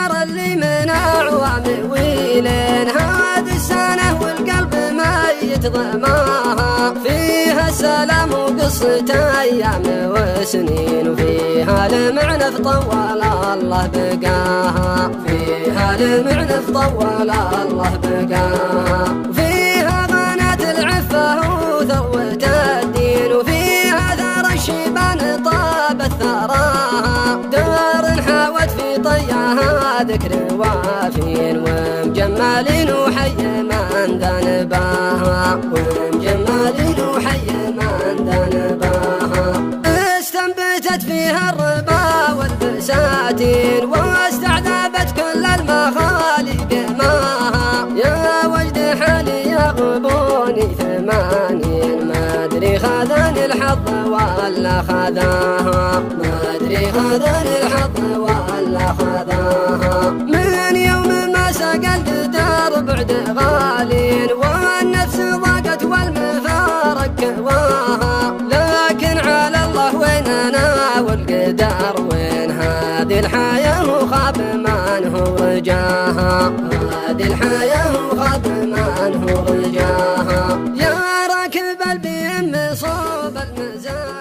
ترى اللي من أعوام ويلين هذه السنة والقلب ميت ضماها، فيها سلام وقصة أيام وسنين، وفيها المعنى في طول الله بقاها، فيها المعنى في طول الله بقاها، فيها غنات العفة وثروة الدين، وفيها ثار الشيبان طابت ثراها، دار حاوت في طيها ذكر وافين، ومجملين وحي من ذنباها، ومجملين وحي من ذنباها، استنبتت فيها الربا والبساتين، واستعذبت كل المخالق ماها، يا وجد حالي يغبوني ثمانين، ما ادري خذاني الحظ ولا خذاها، ما ادري خذاني الحظ ولا خذاها، من يوم ما سقى الجدار بعد غالين، والنفس ضاقت والمفارق كواها، لكن على الله وين انا والقدر وين، هذه الحياة وخاب من هو رجاها، هذه الحياة وخاب من هو رجاها، يا راكب البيم صوب المزاج.